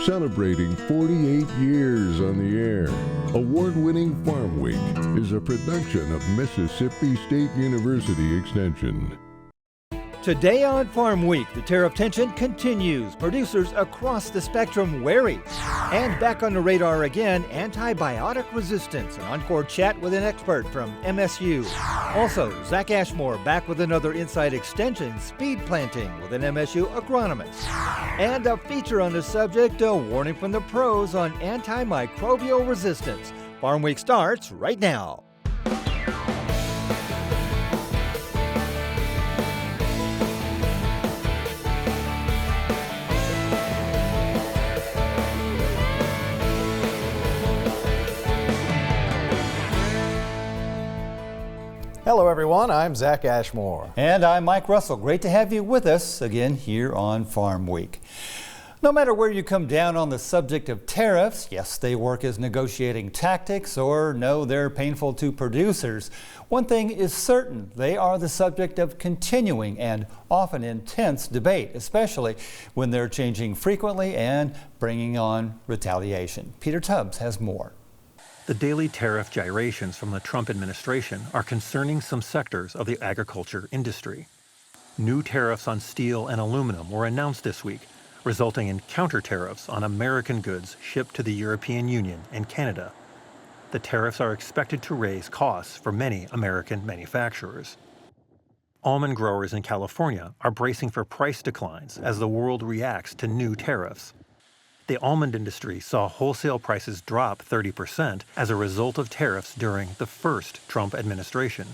celebrating 48 years on the air. Award-winning Farm Week is a production of Mississippi State University Extension. Today on Farm Week, the tariff tension continues. Producers across the spectrum wary. And back on the radar again, antibiotic resistance. An encore chat with an expert from MSU. Also, Zac Ashmore back with another Inside Extension speed planting with an MSU agronomist. And a feature on the subject, a warning from the pros on antimicrobial resistance. Farm Week starts right now. Hello everyone, I'm Zac Ashmore. And I'm Mike Russell. Great to have you with us again here on Farm Week. No matter where you come down on the subject of tariffs, yes, they work as negotiating tactics, or no, they're painful to producers. One thing is certain, they are the subject of continuing and often intense debate, especially when they're changing frequently and bringing on retaliation. Peter Tubbs has more. The daily tariff gyrations from the Trump administration are concerning some sectors of the agriculture industry. New tariffs on steel and aluminum were announced this week, resulting in counter tariffs on American goods shipped to the European Union and Canada. The tariffs are expected to raise costs for many American manufacturers. Almond growers in California are bracing for price declines as the world reacts to new tariffs. The almond industry saw wholesale prices drop 30% as a result of tariffs during the first Trump administration.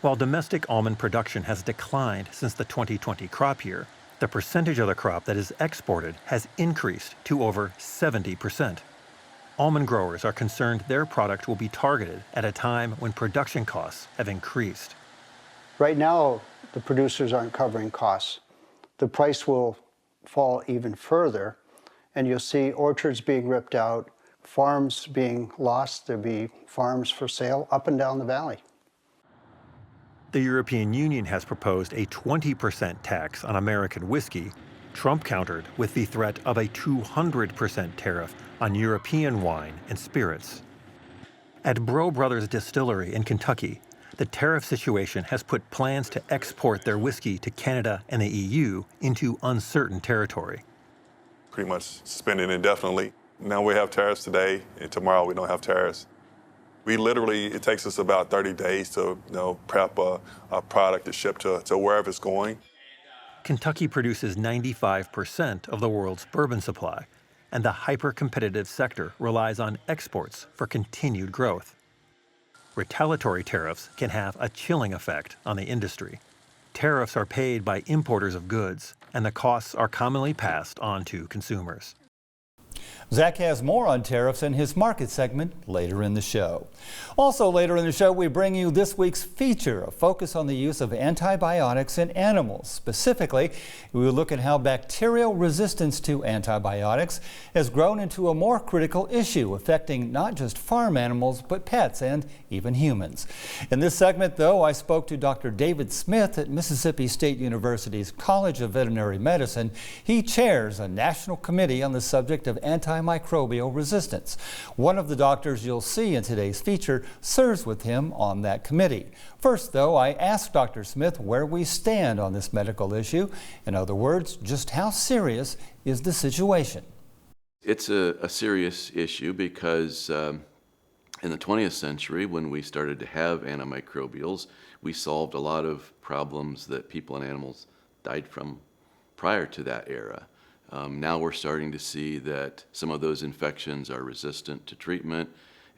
While domestic almond production has declined since the 2020 crop year, the percentage of the crop that is exported has increased to over 70%. Almond growers are concerned their product will be targeted at a time when production costs have increased. Right now, the producers aren't covering costs. The price will fall even further, and you'll see orchards being ripped out, farms being lost. There'll be farms for sale up and down the valley. The European Union has proposed a 20% tax on American whiskey. Trump countered with the threat of a 200% tariff on European wine and spirits. At Bro Brothers Distillery in Kentucky, the tariff situation has put plans to export their whiskey to Canada and the EU into uncertain territory. Pretty much suspended indefinitely. Now we have tariffs today, and tomorrow we don't have tariffs. We literally, it takes us about 30 days to prep a product to ship to wherever it's going. Kentucky produces 95% of the world's bourbon supply, and the hyper-competitive sector relies on exports for continued growth. Retaliatory tariffs can have a chilling effect on the industry. Tariffs are paid by importers of goods, and the costs are commonly passed on to consumers. Zac has more on tariffs in his market segment later in the show. Also later in the show, we bring you this week's feature, a focus on the use of antibiotics in animals. Specifically, we will look at how bacterial resistance to antibiotics has grown into a more critical issue, affecting not just farm animals, but pets and even humans. In this segment, though, I spoke to Dr. David Smith at Mississippi State University's College of Veterinary Medicine. He chairs a national committee on the subject of antimicrobial resistance. One of the doctors you'll see in today's feature serves with him on that committee. First, though, I asked Dr. Smith where we stand on this medical issue. In other words, just how serious is the situation? It's a serious issue because in the 20th century, when we started to have antimicrobials, we solved a lot of problems that people and animals died from prior to that era. Now we're starting to see that some of those infections are resistant to treatment,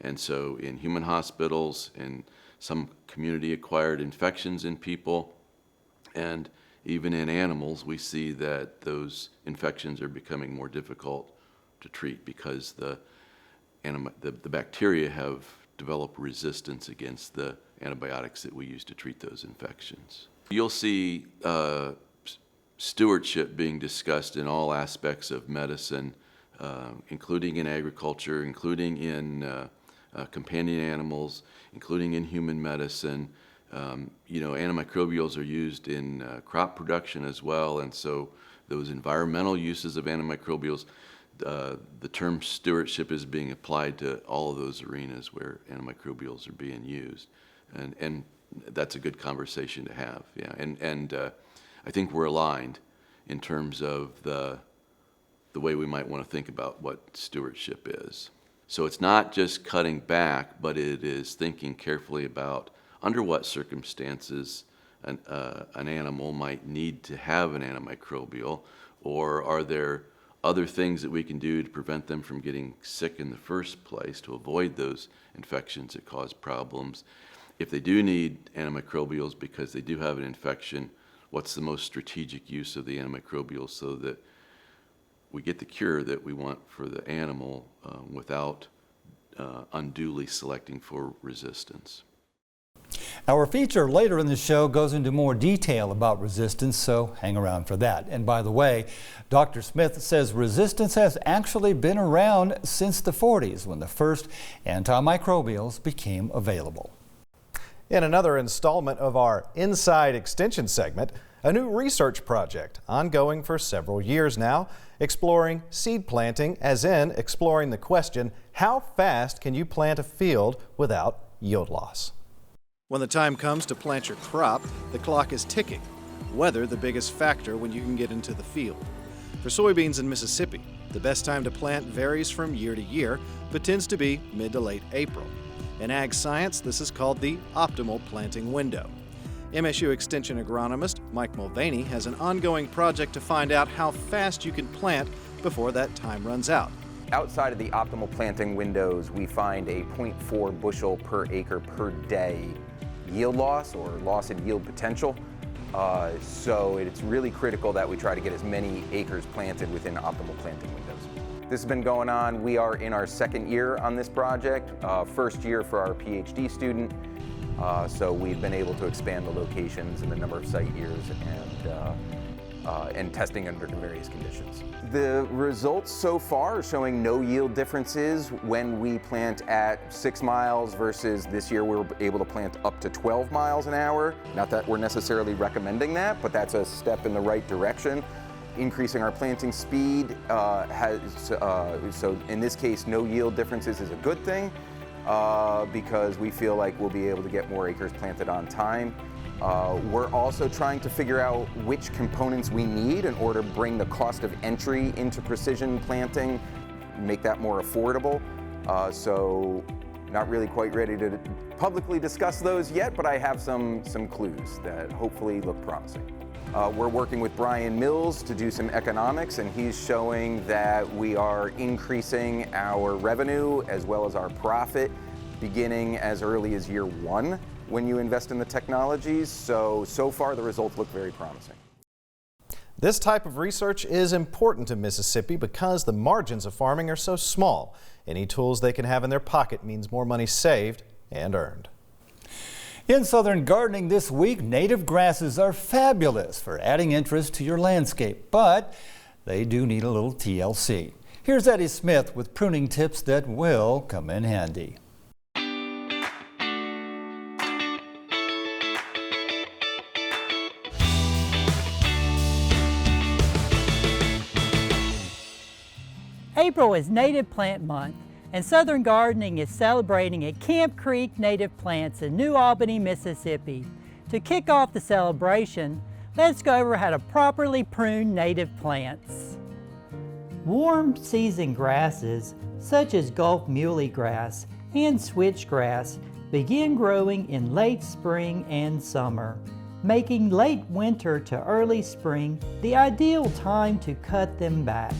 and so in human hospitals and some community-acquired infections in people, and even in animals, we see that those infections are becoming more difficult to treat because the bacteria have developed resistance against the antibiotics that we use to treat those infections. You'll see stewardship being discussed in all aspects of medicine, including in agriculture, including in companion animals, including in human medicine. Antimicrobials are used in crop production as well, and so those environmental uses of antimicrobials, the term stewardship is being applied to all of those arenas where antimicrobials are being used. And that's a good conversation to have, yeah. And I think we're aligned in terms of the way we might want to think about what stewardship is. So it's not just cutting back, but it is thinking carefully about under what circumstances an animal might need to have an antimicrobial, or are there other things that we can do to prevent them from getting sick in the first place, to avoid those infections that cause problems. If they do need antimicrobials because they do have an infection, what's the most strategic use of the antimicrobials so that we get the cure that we want for the animal without unduly selecting for resistance. Our feature later in the show goes into more detail about resistance, so hang around for that. And by the way, Dr. Smith says resistance has actually been around since the 40s when the first antimicrobials became available. In another installment of our Inside Extension segment, a new research project ongoing for several years now, exploring seed planting, as in exploring the question, how fast can you plant a field without yield loss? When the time comes to plant your crop, the clock is ticking. Weather the biggest factor when you can get into the field. For soybeans in Mississippi, the best time to plant varies from year to year, but tends to be mid to late April. In ag science, this is called the optimal planting window. MSU Extension agronomist Mike Mulvaney has an ongoing project to find out how fast you can plant before that time runs out. Outside of the optimal planting windows, we find a 0.4 bushel per acre per day yield loss or loss in yield potential. So it's really critical that we try to get as many acres planted within optimal planting windows. This has been going on. We are in our second year on this project, first year for our PhD student. So we've been able to expand the locations and the number of site years and testing under various conditions. The results so far are showing no yield differences when we plant at 6 miles versus this year we were able to plant up to 12 miles an hour. Not that we're necessarily recommending that, but that's a step in the right direction. Increasing our planting speed so in this case, no yield differences is a good thing because we feel like we'll be able to get more acres planted on time. We're also trying to figure out which components we need in order to bring the cost of entry into precision planting, make that more affordable. So not really quite ready to publicly discuss those yet, but I have some clues that hopefully look promising. We're working with Brian Mills to do some economics, and he's showing that we are increasing our revenue as well as our profit beginning as early as year 1 when you invest in the technologies. So far the results look very promising. This type of research is important to Mississippi because the margins of farming are so small. Any tools they can have in their pocket means more money saved and earned. In Southern gardening this week, native grasses are fabulous for adding interest to your landscape, but they do need a little TLC. Here's Eddie Smith with pruning tips that will come in handy. April is Native Plant Month, and Southern Gardening is celebrating at Camp Creek Native Plants in New Albany, Mississippi. To kick off the celebration, let's go over how to properly prune native plants. Warm season grasses, such as Gulf muley grass and switchgrass, begin growing in late spring and summer, making late winter to early spring the ideal time to cut them back.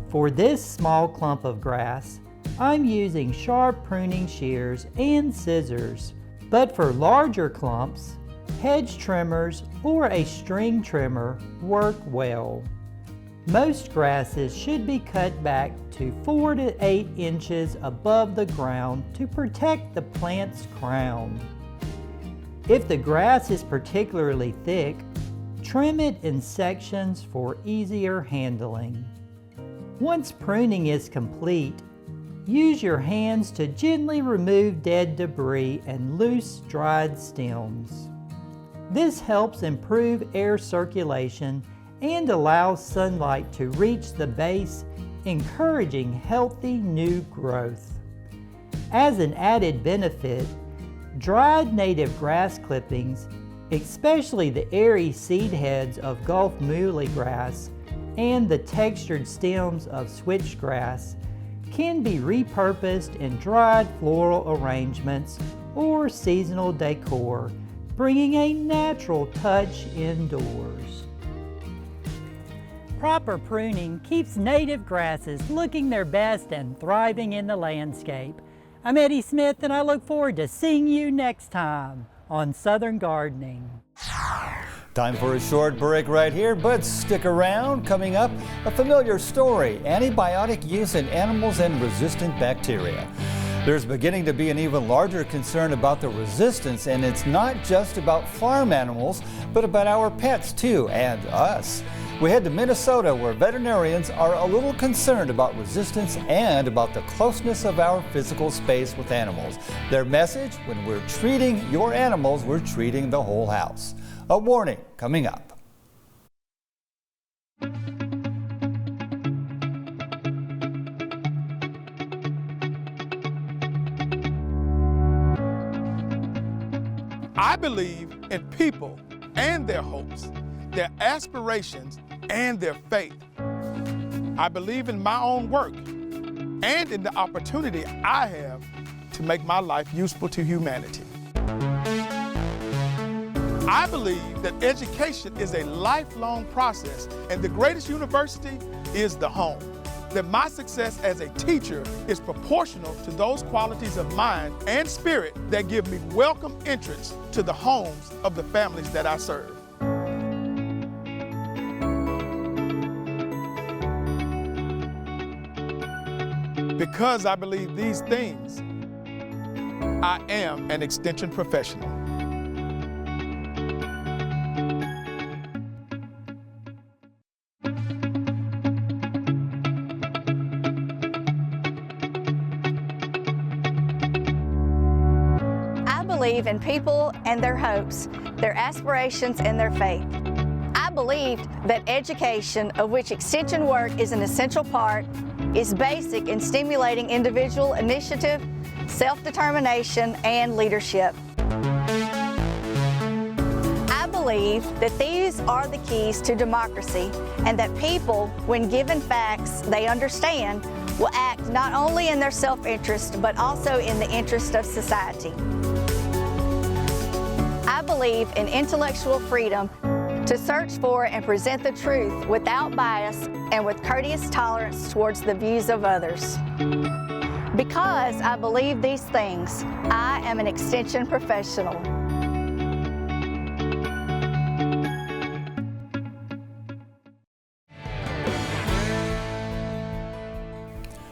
For this small clump of grass, I'm using sharp pruning shears and scissors, but for larger clumps, hedge trimmers or a string trimmer work well. Most grasses should be cut back to 4 to 8 inches above the ground to protect the plant's crown. If the grass is particularly thick, trim it in sections for easier handling. Once pruning is complete, use your hands to gently remove dead debris and loose, dried stems. This helps improve air circulation and allows sunlight to reach the base encouraging healthy new growth. As an added benefit, dried native grass clippings, especially the airy seed heads of Gulf muhly grass and the textured stems of switchgrass, can be repurposed in dried floral arrangements or seasonal decor, bringing a natural touch indoors. Proper pruning keeps native grasses looking their best and thriving in the landscape. I'm Eddie Smith, and I look forward to seeing you next time on Southern Gardening. Time for a short break right here, but stick around. Coming up, a familiar story, antibiotic use in animals and resistant bacteria. There's beginning to be an even larger concern about the resistance, and it's not just about farm animals, but about our pets too, and us. We head to Minnesota, where veterinarians are a little concerned about resistance and about the closeness of our physical space with animals. Their message: when we're treating your animals, we're treating the whole house. A warning coming up. I believe in people and their hopes, their aspirations and their faith. I believe in my own work and in the opportunity I have to make my life useful to humanity. I believe that education is a lifelong process, and the greatest university is the home. That my success as a teacher is proportional to those qualities of mind and spirit that give me welcome entrance to the homes of the families that I serve. Because I believe these things, I am an extension professional. I believe in people and their hopes, their aspirations and their faith. I believe that education, of which extension work is an essential part, is basic in stimulating individual initiative, self-determination, and leadership. I believe that these are the keys to democracy, and that people, when given facts they understand, will act not only in their self-interest, but also in the interest of society. I believe in intellectual freedom to search for and present the truth without bias and with courteous tolerance towards the views of others. Because I believe these things, I am an extension professional.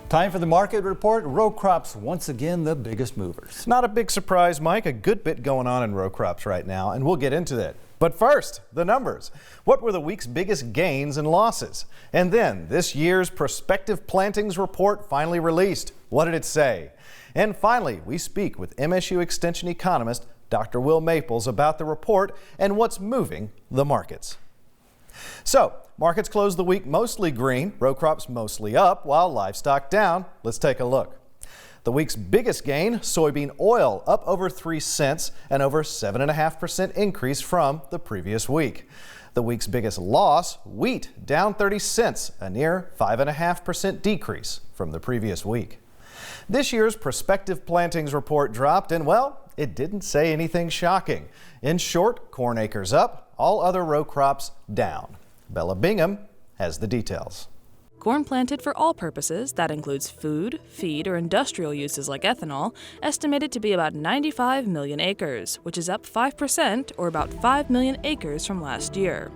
Time for the market report. Row crops once again the biggest movers. Not a big surprise, Mike. A good bit going on in row crops right now, and we'll get into that. But first, the numbers. What were the week's biggest gains and losses? And then, this year's prospective plantings report finally released. What did it say? And finally, we speak with MSU Extension economist Dr. Will Maples about the report and what's moving the markets. So, markets closed the week mostly green, row crops mostly up, while livestock down. Let's take a look. The week's biggest gain, soybean oil, up over 3 cents, an over 7.5% increase from the previous week. The week's biggest loss, wheat, down 30 cents, a near 5.5% decrease from the previous week. This year's prospective plantings report dropped, and well, it didn't say anything shocking. In short, corn acres up, all other row crops down. Bella Bingham has the details. Corn planted for all purposes, that includes food, feed, or industrial uses like ethanol, estimated to be about 95 million acres, which is up 5% or about 5 million acres from last year.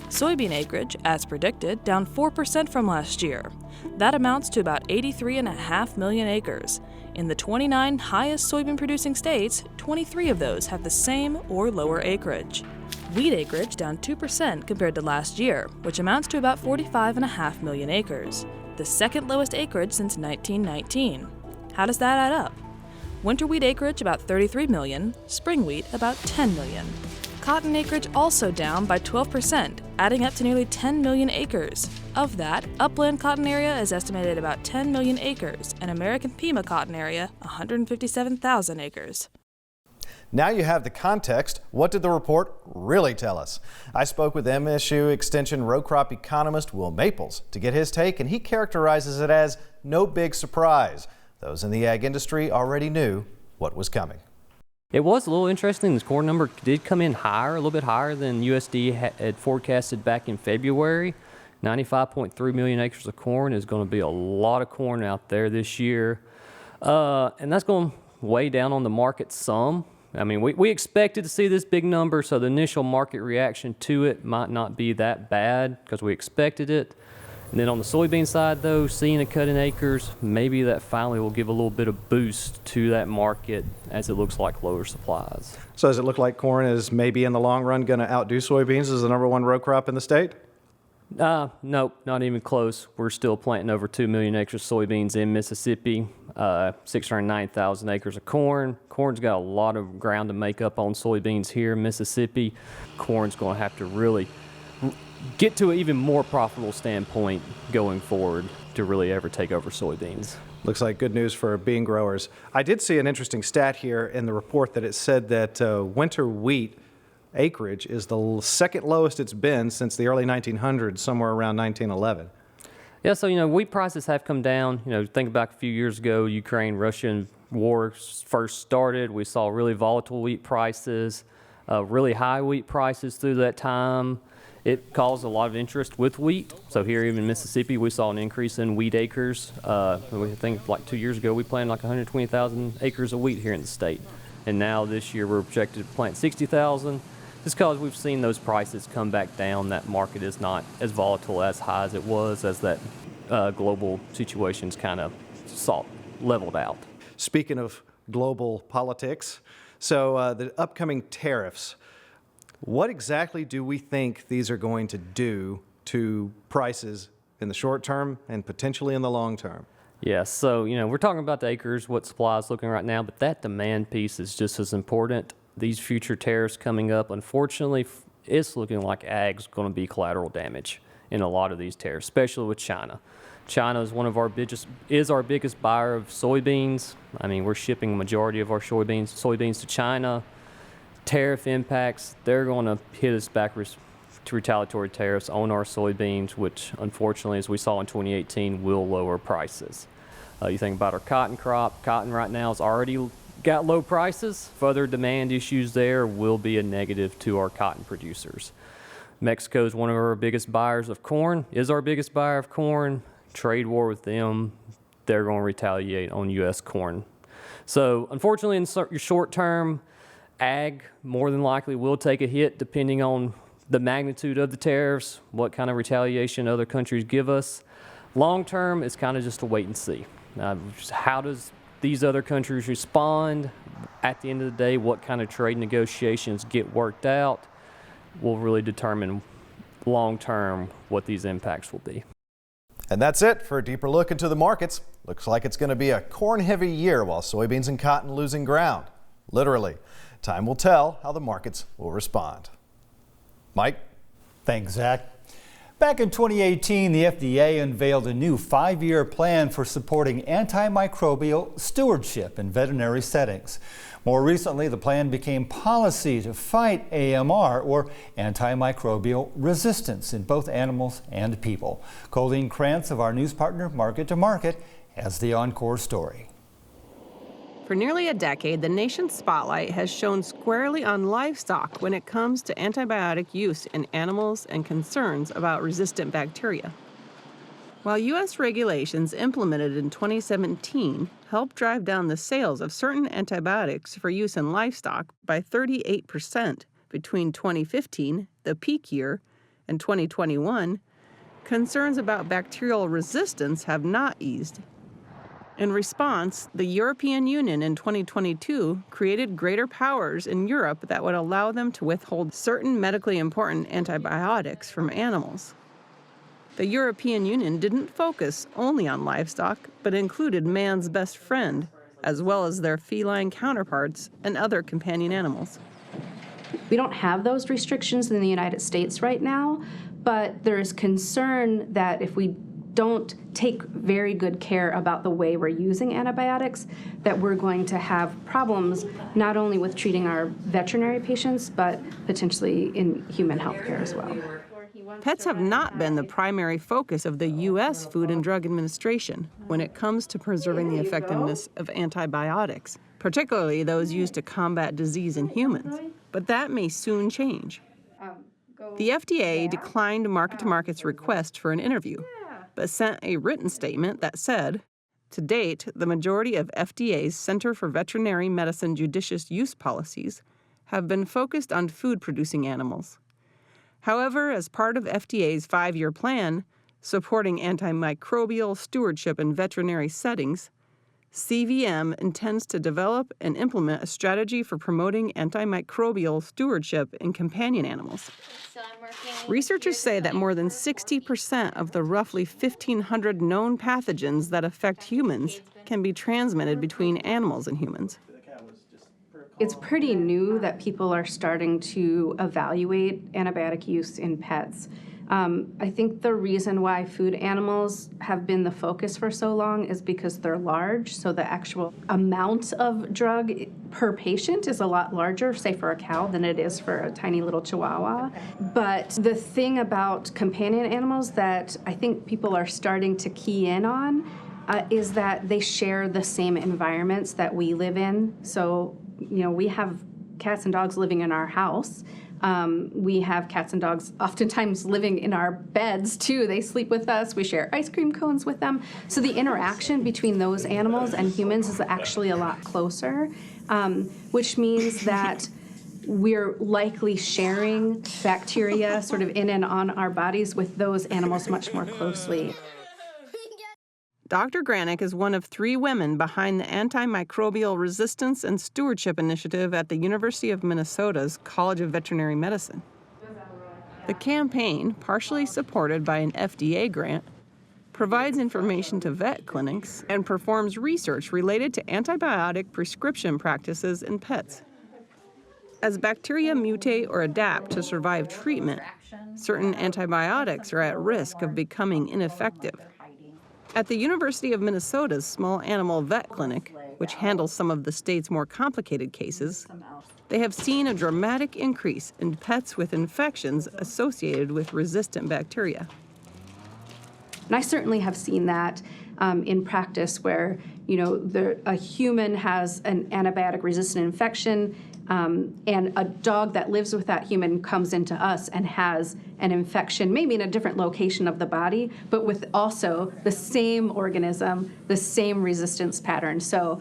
Soybean acreage, as predicted, down 4% from last year. That amounts to about 83.5 million acres. In the 29 highest soybean-producing states, 23 of those have the same or lower acreage. Wheat acreage down 2% compared to last year, which amounts to about 45.5 million acres, the second lowest acreage since 1919. How does that add up? Winter wheat acreage about 33 million, spring wheat about 10 million. Cotton acreage also down by 12%, adding up to nearly 10 million acres. Of that, upland cotton area is estimated about 10 million acres, and American Pima cotton area 157,000 acres. Now you have the context. What did the report really tell us? I spoke with MSU Extension row crop economist Will Maples to get his take, and he characterizes it as no big surprise. Those in the ag industry already knew what was coming. It was a little interesting. This corn number did come in higher, a little bit higher than USD had forecasted back in February. 95.3 million acres of corn is going to be a lot of corn out there this year. And that's going to weigh down on the market some. I mean, we expected to see this big number, so the initial market reaction to it might not be that bad because we expected it. And then on the soybean side, though, seeing a cut in acres, maybe that finally will give a little bit of boost to that market as it looks like lower supplies. So does it look like corn is maybe in the long run going to outdo soybeans as the #1 row crop in the state? Nope, not even close. We're still planting over 2 million acres of soybeans in Mississippi, 609,000 acres of corn. Corn's got a lot of ground to make up on soybeans here in Mississippi. Corn's going to have to really get to an even more profitable standpoint going forward to really ever take over soybeans. Looks like good news for bean growers. I did see an interesting stat here in the report that it said that winter wheat acreage is the second lowest it's been since the early 1900s, somewhere around 1911. Yeah, so, wheat prices have come down. Think about a few years ago, Ukraine-Russian war first started. We saw really volatile wheat prices, really high wheat prices through that time. It caused a lot of interest with wheat. So here even in Mississippi, we saw an increase in wheat acres. We think like 2 years ago, we planted like 120,000 acres of wheat here in the state. And now this year, we're projected to plant 60,000. Just because we've seen those prices come back down, that market is not as volatile, as high as it was, as that global situation's kind of leveled out. Speaking of global politics, so the upcoming tariffs, what exactly do we think these are going to do to prices in the short term and potentially in the long term? Yeah, so, we're talking about the acres, what supply is looking right now, but that demand piece is just as important. These future tariffs coming up, unfortunately, it's looking like ag's going to be collateral damage in a lot of these tariffs, especially with China. China is our biggest buyer of soybeans. I mean, we're shipping a majority of our soybeans to China. Tariff impacts, they're going to hit us back to retaliatory tariffs on our soybeans, which unfortunately, as we saw in 2018, will lower prices. You think about our cotton crop. Cotton right now has already got low prices. Further demand issues there will be a negative to our cotton producers. Mexico is one of our biggest buyers of corn, is our biggest buyer of corn. Trade war with them, they're going to retaliate on U.S. corn. So unfortunately, in short term, ag more than likely will take a hit depending on the magnitude of the tariffs, what kind of retaliation other countries give us. Long term, it's kind of just a wait and see. How does these other countries respond? At the end of the day, what kind of trade negotiations get worked out will really determine long term what these impacts will be. And that's it for a deeper look into the markets. Looks like it's going to be a corn-heavy year while soybeans and cotton losing ground. Literally. Time will tell how the markets will respond. Mike? Thanks, Zach. Back in 2018, the FDA unveiled a new 5-year plan for supporting antimicrobial stewardship in veterinary settings. More recently, the plan became policy to fight AMR, or antimicrobial resistance, in both animals and people. Colleen Krantz of our news partner Market to Market has the encore story. For nearly a decade, the nation's spotlight has shone squarely on livestock when it comes to antibiotic use in animals and concerns about resistant bacteria. While U.S. regulations implemented in 2017 helped drive down the sales of certain antibiotics for use in livestock by 38% between 2015, the peak year, and 2021, concerns about bacterial resistance have not eased. In response, the European Union in 2022 created greater powers in Europe that would allow them to withhold certain medically important antibiotics from animals. The European Union didn't focus only on livestock, but included man's best friend, as well as their feline counterparts and other companion animals. We don't have those restrictions in the United States right now, but there is concern that if we don't take very good care about the way we're using antibiotics, that we're going to have problems not only with treating our veterinary patients, but potentially in human healthcare as well. Pets have not been the primary focus of the U.S. Food and Drug Administration when it comes to preserving the effectiveness of antibiotics, particularly those used to combat disease in humans. But that may soon change. The FDA declined Market2Market's request for an interview, but sent a written statement that said, to date, the majority of FDA's Center for Veterinary Medicine judicious use policies have been focused on food-producing animals. However, as part of FDA's 5-year plan supporting antimicrobial stewardship in veterinary settings, CVM intends to develop and implement a strategy for promoting antimicrobial stewardship in companion animals. Researchers say that more than 60% of the roughly 1,500 known pathogens that affect humans can be transmitted between animals and humans. It's pretty new that people are starting to evaluate antibiotic use in pets. I think the reason why food animals have been the focus for so long is because they're large, so the actual amount of drug per patient is a lot larger, say for a cow, than it is for a tiny little chihuahua. But the thing about companion animals that I think people are starting to key in on is that they share the same environments that we live in. So, we have cats and dogs living in our house. We have cats and dogs oftentimes living in our beds, too. They sleep with us. We share ice cream cones with them. So the interaction between those animals and humans is actually a lot closer, which means that we're likely sharing bacteria sort of in and on our bodies with those animals much more closely. Dr. Granick is one of 3 women behind the Antimicrobial Resistance and Stewardship Initiative at the University of Minnesota's College of Veterinary Medicine. The campaign, partially supported by an FDA grant, provides information to vet clinics and performs research related to antibiotic prescription practices in pets. As bacteria mutate or adapt to survive treatment, certain antibiotics are at risk of becoming ineffective. At the University of Minnesota's small animal vet clinic, which handles some of the state's more complicated cases, they have seen a dramatic increase in pets with infections associated with resistant bacteria. And I certainly have seen that in practice where, a human has an antibiotic-resistant infection, and a dog that lives with that human comes into us and has an infection, maybe in a different location of the body, but with also the same organism, the same resistance pattern. So,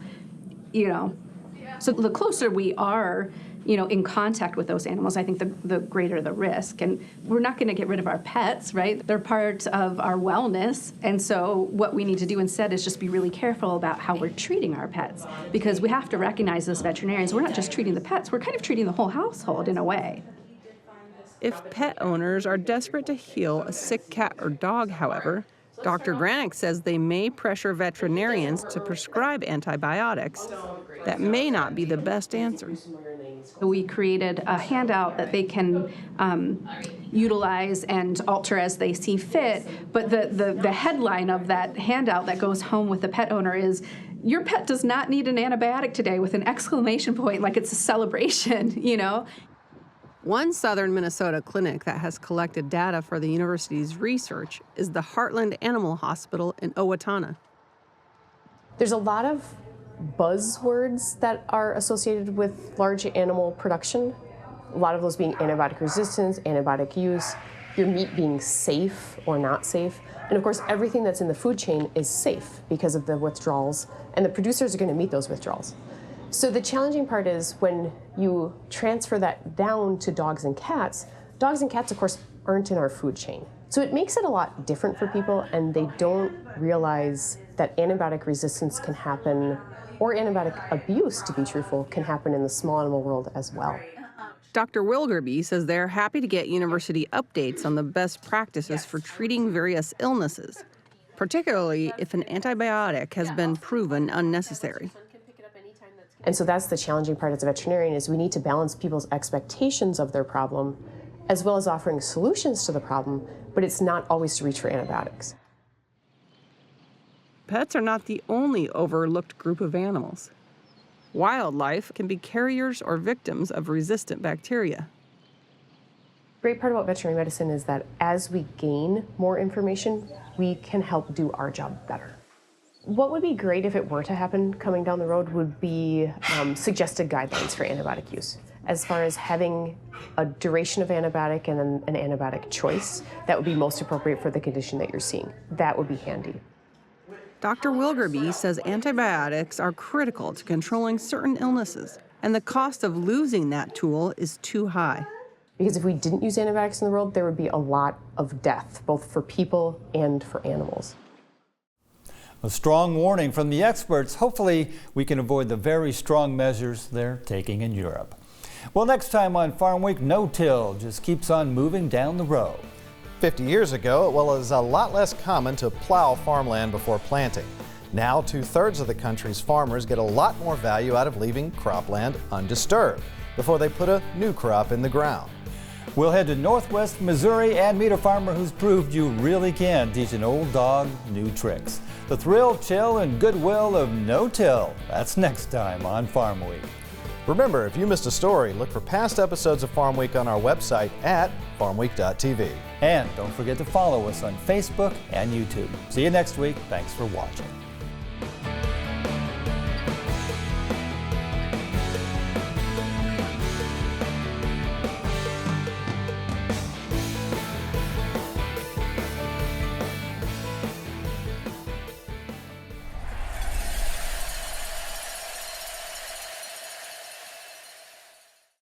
so the closer we are, in contact with those animals, I think the greater the risk. And we're not going to get rid of our pets, right? They're part of our wellness. And so what we need to do instead is just be really careful about how we're treating our pets. Because we have to recognize as veterinarians, we're not just treating the pets, we're kind of treating the whole household in a way. If pet owners are desperate to heal a sick cat or dog, however, Dr. Granick says they may pressure veterinarians to prescribe antibiotics. That may not be the best answer. We created a handout that they can utilize and alter as they see fit, but the headline of that handout that goes home with the pet owner is, "Your pet does not need an antibiotic today," with an exclamation point, like it's a celebration, One southern Minnesota clinic that has collected data for the university's research is the Heartland Animal Hospital in Owatonna. There's a lot of buzzwords that are associated with large animal production. A lot of those being antibiotic resistance, antibiotic use, your meat being safe or not safe. And of course, everything that's in the food chain is safe because of the withdrawals, and the producers are going to meet those withdrawals. So the challenging part is when you transfer that down to dogs and cats, of course, aren't in our food chain. So it makes it a lot different for people, and they don't realize that antibiotic resistance can happen, or antibiotic abuse, to be truthful, can happen in the small animal world as well. Dr. Wilgerby says they're happy to get university updates on the best practices for treating various illnesses, particularly if an antibiotic has been proven unnecessary. And so that's the challenging part as a veterinarian, is we need to balance people's expectations of their problem as well as offering solutions to the problem, but it's not always to reach for antibiotics. Pets are not the only overlooked group of animals. Wildlife can be carriers or victims of resistant bacteria. Great part about veterinary medicine is that as we gain more information, we can help do our job better. What would be great if it were to happen coming down the road would be suggested guidelines for antibiotic use. As far as having a duration of antibiotic and an antibiotic choice, that would be most appropriate for the condition that you're seeing. That would be handy. Dr. Wilgerby says antibiotics are critical to controlling certain illnesses, and the cost of losing that tool is too high. Because if we didn't use antibiotics in the world, there would be a lot of death, both for people and for animals. A strong warning from the experts. Hopefully, we can avoid the very strong measures they're taking in Europe. Well, next time on Farm Week, no-till just keeps on moving down the road. 50 years ago, it was a lot less common to plow farmland before planting. Now, 2/3 of the country's farmers get a lot more value out of leaving cropland undisturbed before they put a new crop in the ground. We'll head to Northwest Missouri and meet a farmer who's proved you really can teach an old dog new tricks. The thrill, chill, and goodwill of no-till. That's next time on Farm Week. Remember, if you missed a story, look for past episodes of Farm Week on our website at farmweek.tv. And don't forget to follow us on Facebook and YouTube. See you next week. Thanks for watching.